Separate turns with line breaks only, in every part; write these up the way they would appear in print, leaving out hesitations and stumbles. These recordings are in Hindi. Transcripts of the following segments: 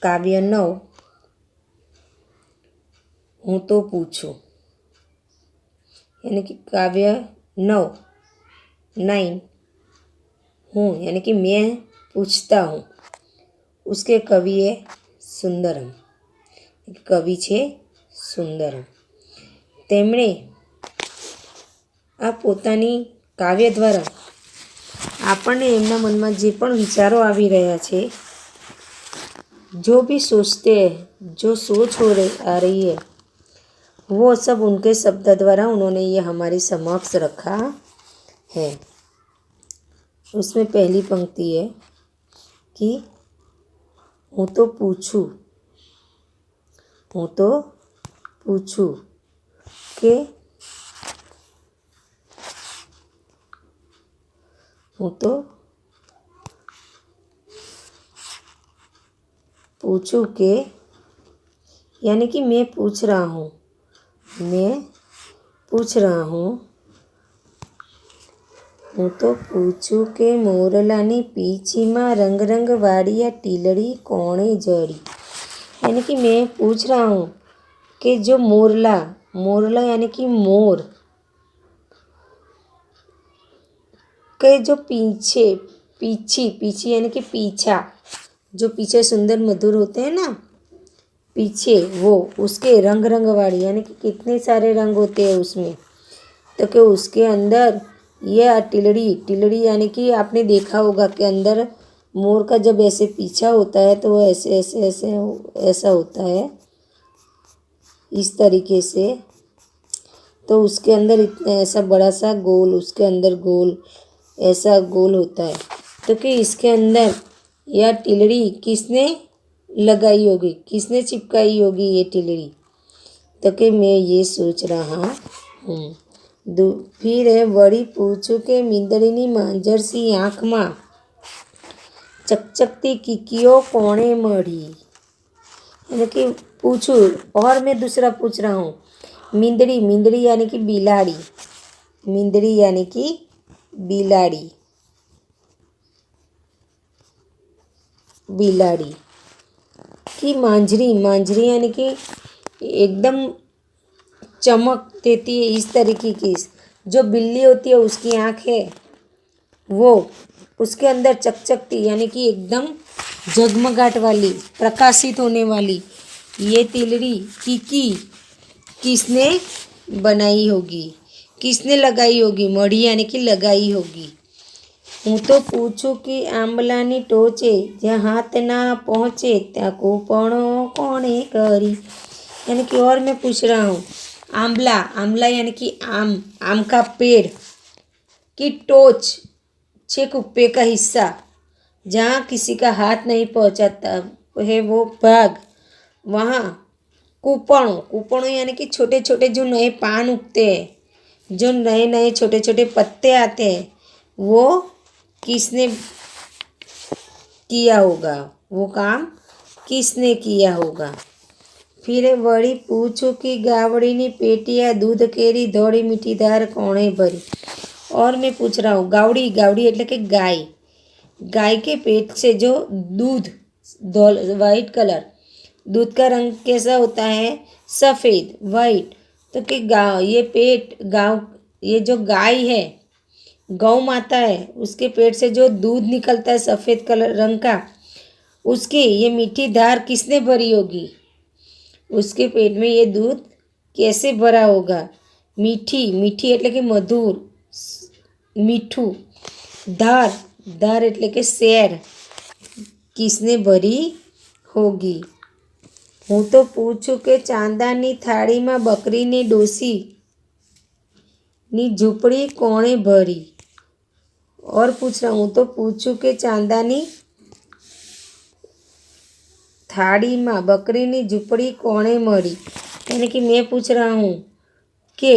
काव्य 9 हूँ तो पूछूं, यानी कि काव्य 9 हूँ यानी कि मैं पूछता हूँ। उसके कवि है सुंदरम, कवि છે સુંદરમ। તેમણે આ પોતાની કાવ્ય દ્વારા આપણને એમના મનમાં જે પણ વિચારો આવી રહ્યા છે, जो भी सोचते हैं, जो सोच आ रही है, वो सब उनके शब्द द्वारा उन्होंने ये हमारे समक्ष रखा है। उसमें पहली पंक्ति है कि हूँ तो पूछूं के हूँ तो पूछूं के यानी कि मैं पूछ रहा हूँ हूँ तो पूछूं के मोरलानी पीछीमा रंग रंग वाड़िया टीलड़ी कोणे जड़ी। यानी कि मैं पूछ रहा हूँ कि जो मोरला यानी कि मोर के जो पीछी यानी कि पीछा, जो पीछे सुंदर मधुर होते हैं ना, पीछे वो उसके रंग रंग वाली यानी कि कितने सारे रंग होते हैं उसमें, तो कि उसके अंदर यह टिलड़ी यानी कि आपने देखा होगा कि अंदर मोर का जब ऐसे पीछा होता है तो वो ऐसे ऐसे ऐसे ऐसा होता है, इस तरीके से। तो उसके अंदर इतना ऐसा बड़ा सा गोल, उसके अंदर गोल ऐसा गोल होता है, तो कि इसके अंदर यह टिलड़ी किसने लगाई होगी, किसने चिपकाई होगी ये टिलड़ी, तो कि मैं ये सोच रहा हूँ। फिर है वड़ी पूछू के मींदड़ीनी मांजर सी आँख मां चकचकती किकियो कोणे मढ़ी। यानी कि पूछू और मैं दूसरा पूछ रहा हूँ। मींदड़ी यानी कि बिलाड़ी, मींदड़ी यानी कि बिलाड़ी की मांझरी यानी कि एकदम चमक देती है, इस तरीके की जो बिल्ली होती है उसकी आँख है वो उसके अंदर चकचकती यानी कि एकदम जगमगाट वाली, प्रकाशित होने वाली ये तिलड़ी किसने बनाई होगी, किसने लगाई होगी, मढ़ी यानी कि लगाई होगी। हूँ तो पूछूं कि आंबलानी टोचे ज्यां हाथ ना पहुँचे त्या कोपणो कोणे करी। यानी कि और मैं पूछ रहा हूँ, आंवला यानी कि आम का पेड़ की टोच, छेक ऊपर का हिस्सा जहाँ किसी का हाथ नहीं पहुँचाता है वो भाग, वहाँ कुपणों यानी कि छोटे छोटे जो नए पान उगते हैं, जो नए नए छोटे छोटे पत्ते आते हैं, वो किसने किया होगा, वो काम किसने किया होगा। फिर वड़ी पूछू कि गावड़ीनी पेटिया दूध केरी धोड़ी मीठी धार कोणे भरी। और मैं पूछ रहा हूँ, गावड़ी એટલે કે गाय के पेट से जो दूध, वाइट कलर, दूध का रंग कैसा होता है, सफ़ेद वाइट, तो कि ये जो गाय है, गौ माता है, उसके पेट से जो दूध निकलता है सफ़ेद कलर रंग का, उसकी ये मीठी धार किसने भरी होगी, उसके पेट में ये दूध कैसे भरा होगा। मीठी એટલે કે मधुर, मीठू, धार એટલે કે શેર किसने भरी होगी। हूँ तो पूछूं के चांदानी थाड़ी में बकरी ने डोसी नी झूपड़ी कोणे भरी। और पूछ रहा हूँ तो पूछूं के चांदानी थाड़ी में बकरी नी झूपड़ी कोणे मड़ी। यानी कि मैं पूछ रहा हूँ कि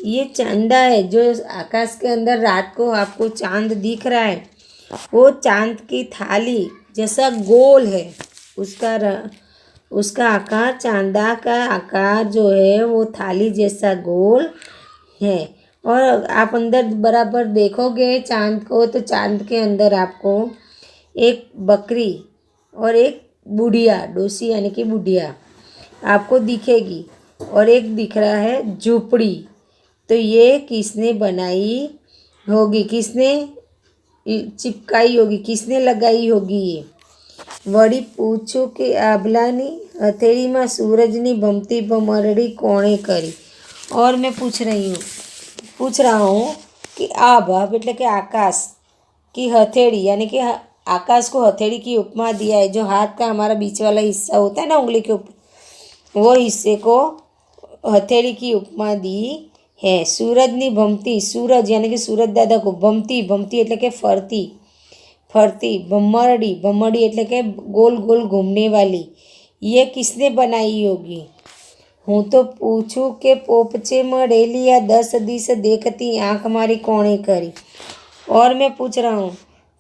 ये चांदा है जो आकाश के अंदर रात को आपको चांद दिख रहा है, वो चांद की थाली जैसा गोल है, उसका आकार, चांदा का आकार जो है वो थाली जैसा गोल है। और आप अंदर बराबर देखोगे चांद को, तो चांद के अंदर आपको एक बकरी और एक बुढ़िया, डोसी यानी कि बुढ़िया आपको दिखेगी, और एक दिख रहा है झोपड़ी। तो ये किसने बनाई होगी, किसने चिपकाई होगी, किसने लगाई होगी ये। वળી પૂછું કે આભલાની હથેળીમાં सूरजनी भमती भमरड़ी कोणे करी। और मैं पूछ रहा हूँ कि आभ એટલે કે आकाश की हथेड़ी यानी कि आकाश को हथेड़ी की उपमा दिया है। जो हाथ का हमारा बीच वाला हिस्सा होता है ना उंगली के ऊपर, वो हिस्से को हथेड़ी की उपमा दी है। सूरजनी भमती, सूरज यानी कि सूरज दादा को, भमती, भमती એટલે કે फरती, फरती, भमरड़ी, भमरड़ी એટલે કે गोल गोल घूमने वाली, ये किसने बनाई होगी। हूँ तो पूछूँ के पोपचे मरेली या 10 दिस देखती आँख मारी कोणे करी। और मैं पूछ रहा हूँ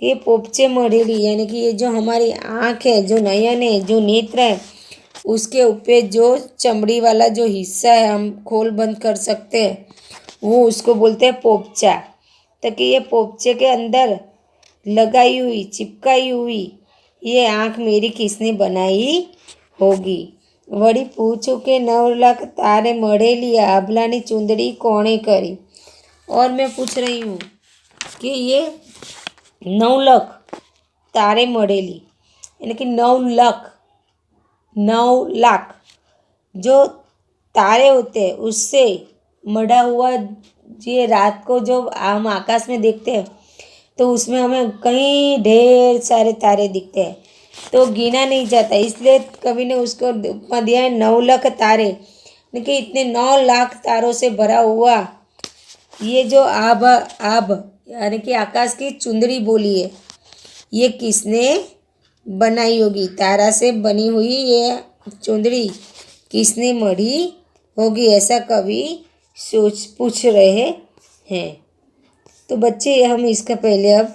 कि पोपचे मरेली यानी कि ये जो हमारी आँख है, जो नयन है, जो नेत्र है, उसके ऊपर जो चमड़ी वाला जो हिस्सा है हम खोल बंद कर सकते हैं, वो उसको बोलते हैं पोपचा। तो कि ये पोपचे के अंदर लगाई हुई, चिपकाई हुई ये आँख मेरी किसने बनाई होगी। वળી पूछूँ કે 9 लाख तारे मढ़ेली आभलानी चूंदड़ी कोणे करी। और मैं पूछ रही हूँ कि ये 9 लाख तारे मढ़ेली यानी कि 9 लाख जो तारे होते हैं उससे मढ़ा हुआ, ये रात को जो हम आकाश में देखते हैं तो उसमें हमें कई ढेर सारे तारे दिखते हैं, तो गिना नहीं जाता, इसलिए कवि ने उसको उपमा दिया है 9 लाख तारे, कि इतने 9 लाख तारों से भरा हुआ ये जो आभ यानी कि आकाश की चुंदड़ी बोली है, ये किसने बनाई होगी। तारा से बनी हुई ये चुंदड़ी किसने मढ़ी होगी, ऐसा कवि पूछ रहे हैं। तो बच्चे हम इसका पहले अब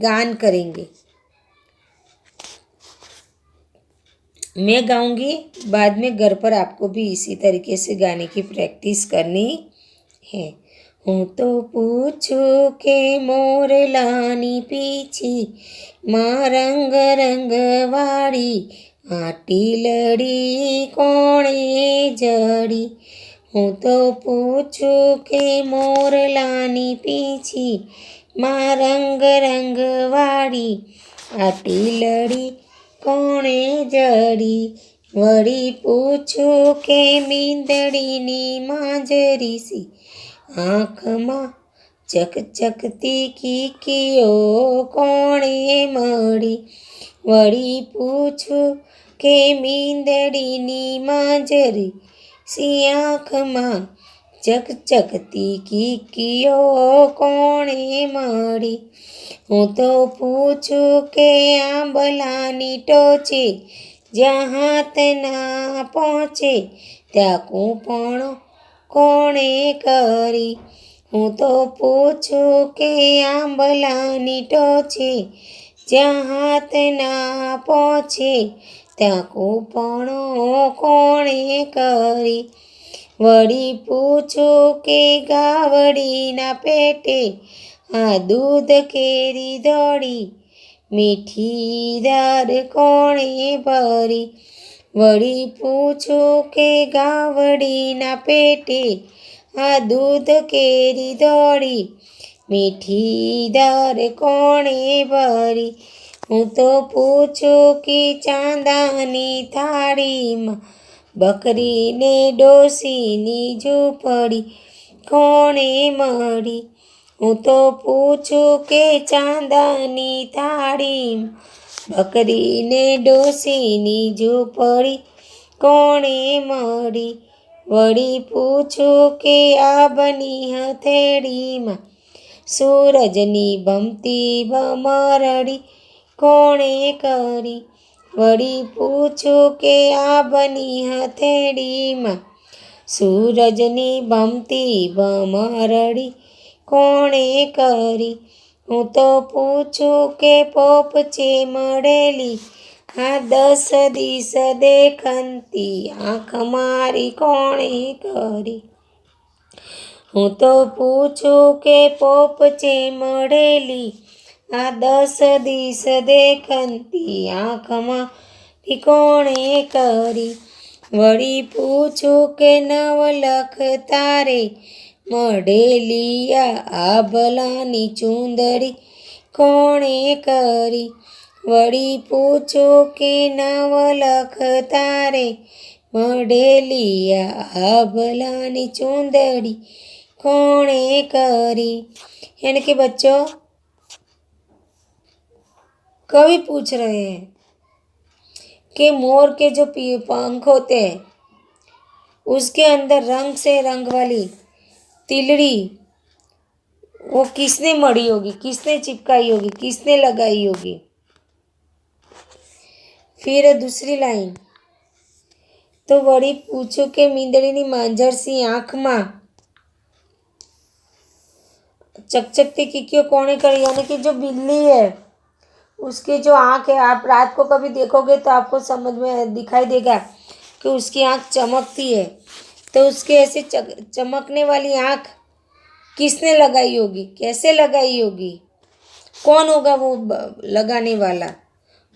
गान करेंगे। मैं गाऊंगी, बाद में घर पर आपको भी इसी तरीके से गाने की प्रैक्टिस करनी है। हूँ तो पूछूं के मोरलानी पीछी माँ रंग रंग वाड़ी आटी लड़ी कोणे जड़ी। हूँ तो पूछूं के मोरलानी पीछी माँ रंग रंग वाड़ी आटी लड़ी कोणे जड़ी। वળી પૂછું કે મીંદડીની માંજરી સી આંખમાં ચકચકતી કીકીઓ કોણે મળી। વળી પૂછું કે મીંદડીની માંજરી સી આંખમાં ચકચકતી કીકીઓ કોણે મળી। હું તો પૂછું કે આંબલાની ટોચે જ્યાં હાથ ના પહોંચે ત્યાં કૂંપણો કોણે કરી। હું તો પૂછું કે આંબલાની ટોચે જ્યાં હાથ ના પહોંચે ત્યાં કૂંપણો કોણે કરી। વળી પૂછું કે ગાવડીના પેટે આ दूध केरी दौड़ी मीठी दार कोणे भरी। वળી પૂછું કે ગાવડીના પેટે આ दूध केरी दौड़ी मीठी दार कोणे भरी। હું તો પૂછું કે ચાંદાની થાળીમાં બકરીને ડોસીની ઝૂંપડી કોણે મળી। હું તો પૂછું કે ચાંદાની થાળીમાં બકરીને ડોસીની ઝૂંપડી કોણે મળી। વળી પૂછું કે આભની હથેળીમાં સૂરજની ભમતી ભમરડી કોણે કરી। વળી પૂછું કે આભની હથેળીમાં સૂરજની ભમતી ભમરડી કોણે કરી। હું તો પૂછું કે પોપચે મળેલી આ 10 દિસ દેખંતી આંખ મારી કોણે કરી। હું તો પૂછું કે પોપચે મળેલી આ 10 દિસ દેખંતી આંખ કોણે કરી. વળી પૂછું કે નવલખ તારે મઢેલી આ ભલાની ચૂંદડી કોણે કરી. વળી પૂછું કે નવલખ તારે મઢેલી આ ભલાની चूंदड़ी कोणे करी. यानी कि बच्चों कवि पूछ रहे हैं कि मोर के जो पंख होते हैं उसके अंदर रंग से रंग वाली तिलड़ी वो किसने मढ़ी होगी, किसने चिपकाई होगी, किसने लगाई होगी. फिर दूसरी लाइन तो वड़ी पूछो કે મીંદડીની માંજરસી આંખમાં चकचकती कीकियो कोने करी. यानी कि जो बिल्ली है उसकी जो आँख है, आप रात को कभी देखोगे तो आपको समझ में दिखाई देगा कि उसकी आँख चमकती है. तो उसके ऐसे चमकने वाली आँख किसने लगाई होगी, कैसे लगाई होगी, कौन होगा वो लगाने वाला,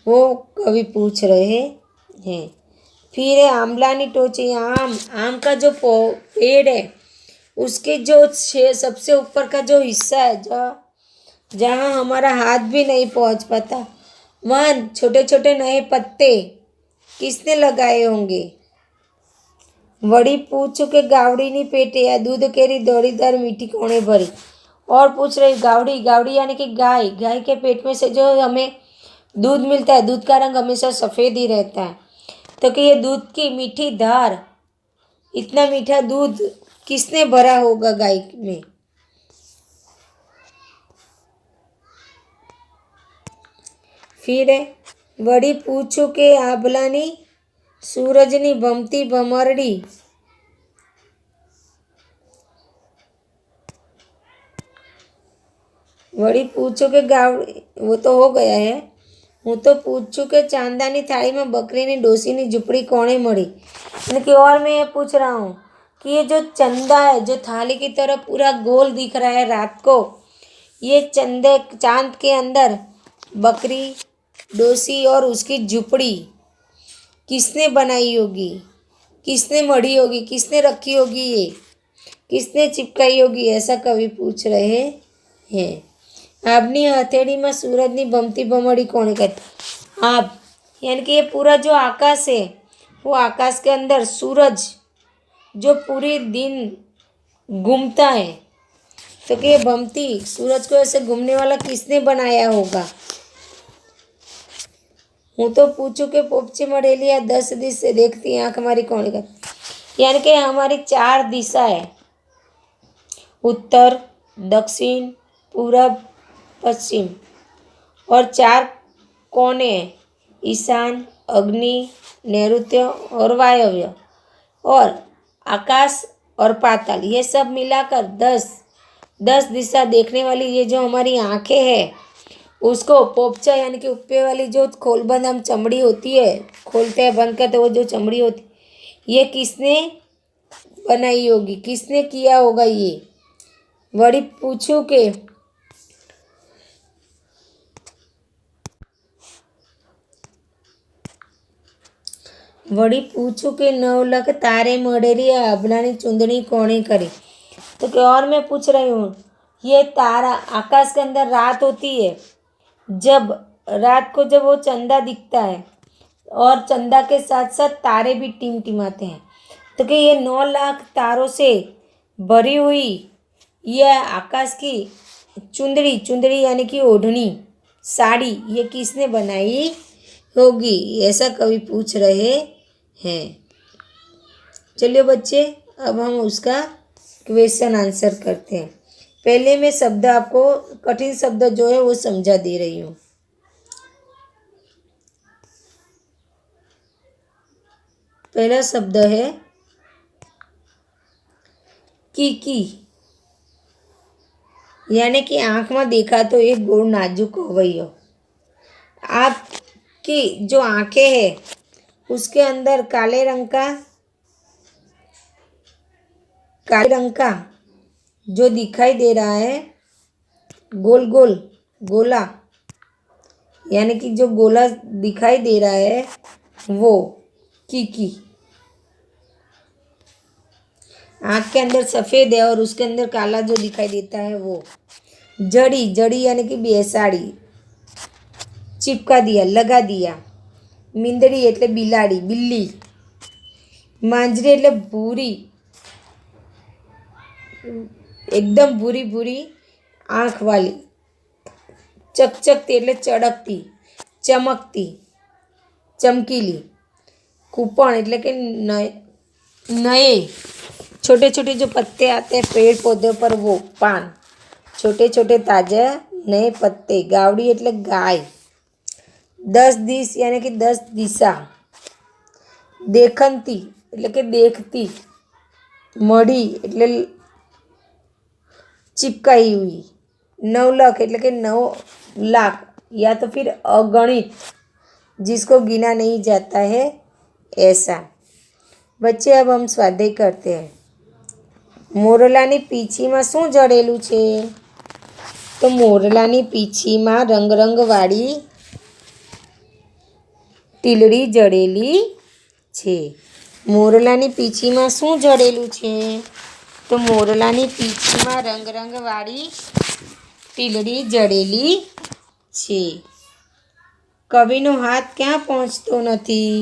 वो कवि पूछ रहे हैं. फिर है आंवलानी टोची. आम का जो पेड़ है उसके जो सबसे ऊपर का जो हिस्सा है जहाँ हमारा हाथ भी नहीं पहुँच पाता वहाँ छोटे छोटे नए पत्ते किसने लगाए होंगे. वड़ी पूछू के गावड़ी नी पेटे या दूध केरी दौड़ीदार मीठी कोणे भरी. और पूछ रही गावड़ी. गावड़ी यानी कि गाय. गाय के पेट में से जो हमें दूध मिलता है, दूध का रंग हमेशा सफ़ेद ही रहता है. तो कि ये दूध की मीठी धार, इतना मीठा दूध किसने भरा होगा गाय में. फिर वड़ी पूछू के आभलानी सूरजनी भमती भमरड़ी. वड़ी पूछो के गावड़ी, वो तो हो गया है. हूँ तो पूछूँ कि चांदानी थाली में बकरीनी डोसीनी झुपड़ी कोणे मળી. यानी कि और मैं ये पूछ रहा हूँ कि ये जो चंदा है जो थाली की तरह पूरा गोल दिख रहा है रात को, ये चांद के अंदर बकरी, डोसी और उसकी झुपड़ी किसने बनाई होगी, किसने मढ़ी होगी, किसने रखी होगी, ये किसने चिपकाई होगी, ऐसा कवि पूछ रहे हैं. आपनी हथेली में सूरजनी भमती भमड़ी कोणे करी. आप यानी कि ये पूरा जो आकाश है वो आकाश के अंदर सूरज जो पूरी दिन घूमता है, तो कि ये भमती सूरज को ऐसे घूमने वाला किसने बनाया होगा. हूँ तो पूछूँ कि पोपची मढ़ेली 10 दिस से देखती आँख हमारी कोणे करी. यानी कि हमारी 4 दिशा है, उत्तर, दक्षिण, पूरब, पश्चिम, और 4 कोने हैं, ईशान, अग्नि, नैऋत्य और वायव्य, और आकाश और पाताल. ये सब मिलाकर 10 दिशा देखने वाली ये जो हमारी आँखें हैं उसको पोपचा यानी कि ऊपर वाली जो खोलबंद हम चमड़ी होती है, खोलते हैं बंद करते वो जो चमड़ी होती ये किसने बनाई होगी, किसने किया होगा ये. वड़ी पूछूं के नवलख तारे मढ़ेली आभलानी चूंदड़ी कोणे करी. तो कि और मैं पूछ रही हूँ, ये तारा आकाश के अंदर रात होती है, जब रात को जब वो चंदा दिखता है और चंदा के साथ साथ तारे भी टिमटिमाते हैं, तो कि ये 9 लाख तारों से भरी हुई यह आकाश की चुंदड़ी यानी कि ओढ़नी, साड़ी, ये किसने बनाई होगी, ऐसा कवि पूछ रहे हैं. चलिए बच्चे, अब हम उसका क्वेश्चन आंसर करते हैं. पहले मैं शब्द आपको कठिन शब्द जो है वो समझा दे रही हूँ. पहला शब्द है कीकी. यानी कि आँख में देखा तो एक गोड़ नाजुक अवयव. आपकी जो आँखें हैं उसके अंदर काले रंग का जो दिखाई दे रहा है गोला, यानी कि जो गोला दिखाई दे रहा है वो कीकी। आँख के अंदर सफ़ेद है और उसके अंदर काला जो दिखाई देता है वो। जड़ी, जड़ी यानी कि बेसाड़ी, चिपका दिया, लगा दिया। મીંદડી એટલે બિલાડી, બિલ્લી। માંજરી એટલે ભૂરી, એકદમ ભૂરી ભૂરી આંખવાળી। ચકચકતી એટલે ચળકતી, ચમકતી, चमकीली। कूपण એટલે કે नए, छोटे छोटे जो पत्ते आते हैं पेड़ पौधे पर वो, पान। छोटे छोटे ताजे नए पत्ते। गावड़ी એટલે गाय। 10 दिस यानी कि 10 दिशा। देखंती એટલે કે देखती। मढ़ी એટલે चिपकाई हुई। 9 लाख એટલે કે 9 लाख या तो फिर अगणित, जिसको गिना नहीं जाता है ऐसा। बच्चे अब हम स्वाध्याय करते हैं। मोरलानी पीछीमां શું જડેલું છે? તો મોરલાની પીછીમાં રંગરંગવાળી ટીલડી જડેલી છે। મોરલાની પીછીમાં શું જડેલું છે? તો મોરલાની પીછીમાં રંગરંગવાળી ટીલડી જડેલી છે। કવિનો હાથ ક્યાં પહોંચતો નથી?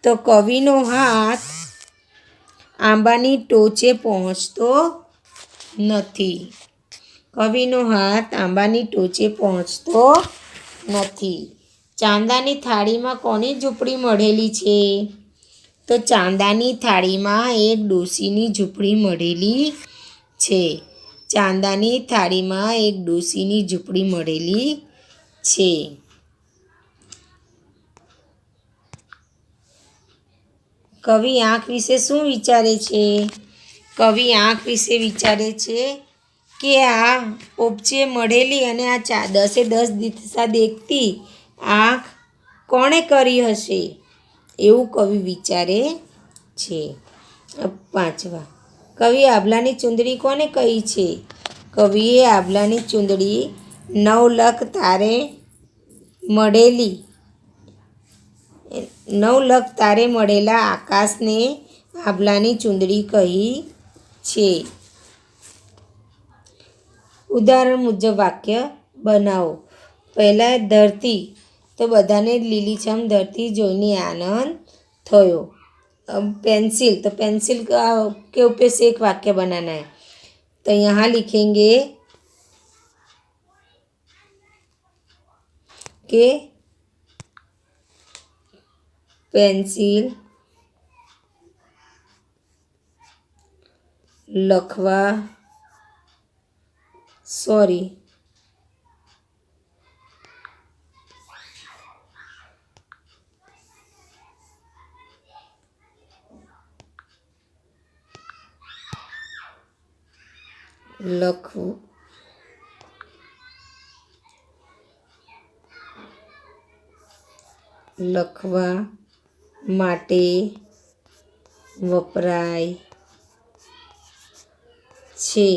તો કવિનો હાથ આંબાની ટોચે પહોંચતો નથી। કવિનો હાથ આંબાની ટોચે પહોંચતો નથી। ચાંદાની થાળીમાં કોની ઝૂંપડી મળેલી છે? તો ચાંદાની થાળીમાં એક ડોશીની ઝૂંપડી મળેલી છે। ચાંદાની થાળીમાં એક ડોશીની ઝૂંપડી મળેલી છે। કવિ આંખ વિશે શું વિચારે છે? કવિ આંખ વિશે વિચારે છે કે આ ઉપચે મળેલી અને આ 10 દિશા દેખતી આંખ કોણે કરી હશે એવું કવિ વિચારે છે। 5વા, કવિએ આભલાની ચૂંદડી કોને કહી છે? કવિએ આભલાની ચૂંદડી 9 લાખ તારે મળેલી, 9 લાખ તારે મળેલા આકાશને આભલાની ચૂંદડી કહી છે। ઉદાહરણ મુજબ વાક્ય બનાવો। પહેલાં ધરતી, तो बधाने लीलीछम धरती जोईने आनंद थयो। अब पेंसिल, तो पेंसिल के ऊपर से एक वाक्य बनाना है। तो यहाँ लिखेंगे कि पेंसिल लखवा લખવા માટે વપરાય છે।